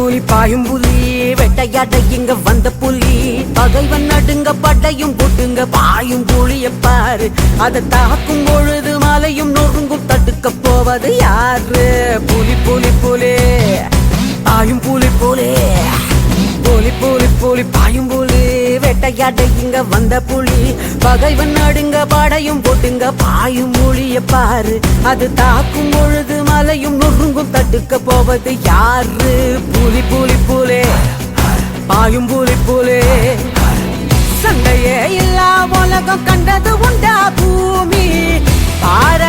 புலி பாயும் புலி வேட்டையாட இங்க வந்த புலி பகைவன் நடுங்க பட்டையும் போட்டுங்க பாயும் புலிய பாரு அதை தாக்கும் பொழுது மலையும் நொறுங்கும் தடுக்க போவது யாரு புலி புலி புலி பாயும் புலி புலி புலி புலி புலி பாயும் புலி வேட்டையாட இங்க வந்த புலி பகைவன் நடுங்க படையும் போட்டுங்க பாயும் புலிய பாரு அது தாக்கும் பொழுது மலையும் நொறுங்கும் தடுக்க போவது யாரு புலி புலி புலி பாயும் புலி புலி சண்டையே இல்லா உலகம் கண்டது உண்டா பூமி பார